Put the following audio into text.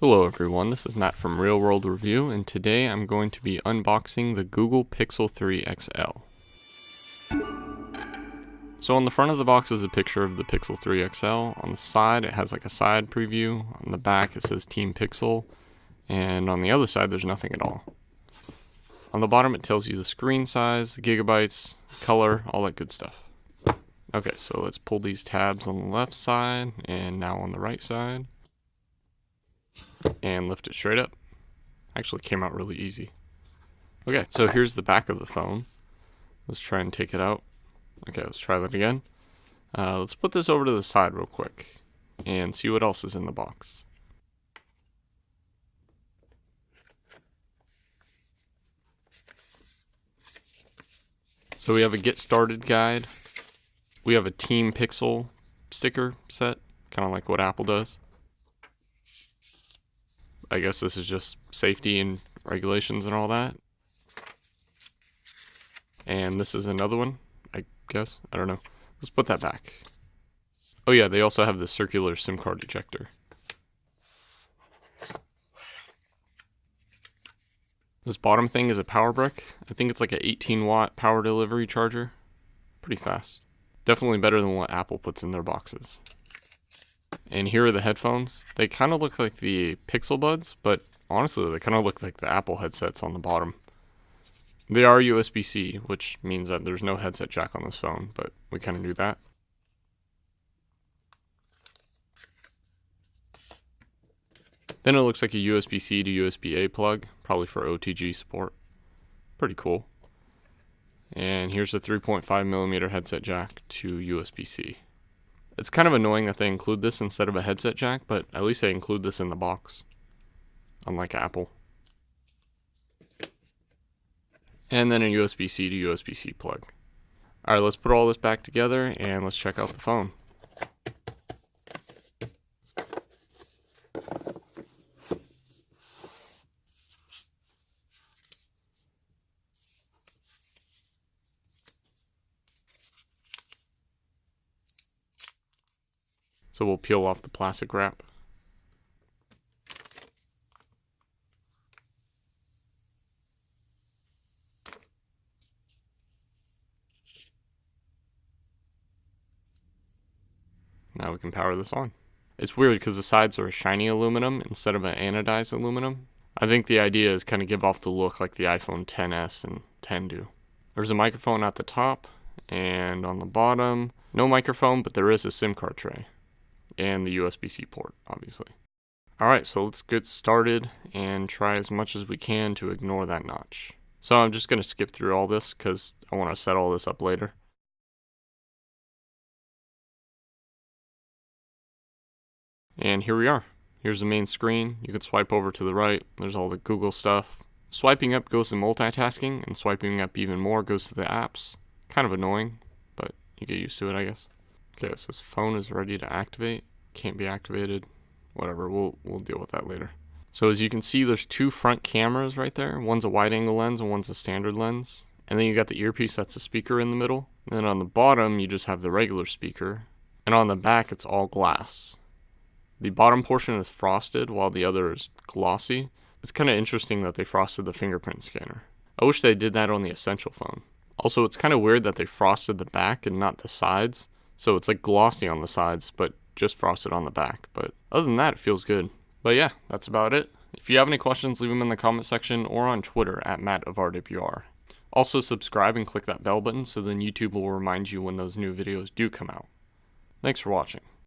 Hello everyone, this is Matt from Real World Review, and today I'm going to be unboxing the Google Pixel 3 XL. So on the front of the box is a picture of the Pixel 3 XL. On the side it has like a side preview. On the back it says Team Pixel, and on the other side there's nothing at all. On the bottom it tells you the screen size, the gigabytes, color, all that good stuff. Okay, so let's pull these tabs on the left side and now on the right side. And lift it straight up. Actually came out really easy. Okay, so here's the back of the phone. Let's try and take it out. Okay, let's try that again. Let's put this over to the side real quick and see what else is in the box. So we have a get started guide. We have a Team Pixel sticker set, kind of like what Apple does. I guess this is just safety and regulations and all that. And this is another one, I guess. I don't know. Let's put that back. Oh yeah, they also have the circular SIM card ejector. This bottom thing is a power brick. I think it's like an 18-watt power delivery charger. Pretty fast. Definitely better than what Apple puts in their boxes. And here are the headphones. They kind of look like the Pixel Buds, but honestly, they kind of look like the Apple headsets on the bottom. They are USB-C, which means that there's no headset jack on this phone, but we kind of knew that. Then it looks like a USB-C to USB-A plug, probably for OTG support. Pretty cool. And here's a 3.5mm headset jack to USB-C. It's kind of annoying that they include this instead of a headset jack, but at least they include this in the box, unlike Apple. And then a USB-C to USB-C plug. Alright, let's put all this back together and let's check out the phone. So we'll peel off the plastic wrap. Now we can power this on. It's weird because the sides are a shiny aluminum instead of an anodized aluminum. I think the idea is kind of give off the look like the iPhone XS and X do. There's a microphone at the top, and on the bottom, no microphone, but there is a SIM card tray. And the USB-C port, obviously. Alright, so let's get started and try as much as we can to ignore that notch. So I'm just going to skip through all this because I want to set all this up later. And here we are. Here's the main screen. You can swipe over to the right. There's all the Google stuff. Swiping up goes to multitasking, and swiping up even more goes to the apps. Kind of annoying, but you get used to it, I guess. Okay, it says phone is ready to activate. Can't be activated. Whatever, we'll deal with that later. So as you can see, there's two front cameras right there. One's a wide angle lens and one's a standard lens. And then you got the earpiece, that's a speaker in the middle. And then on the bottom, you just have the regular speaker. And on the back, it's all glass. The bottom portion is frosted while the other is glossy. It's kind of interesting that they frosted the fingerprint scanner. I wish they did that on the Essential phone. Also, it's kind of weird that they frosted the back and not the sides. So it's like glossy on the sides, but just frosted on the back. But other than that, it feels good. But yeah, that's about it. If you have any questions, leave them in the comment section or on Twitter at MattofRWR. Also subscribe and click that bell button so then YouTube will remind you when those new videos do come out. Thanks for watching.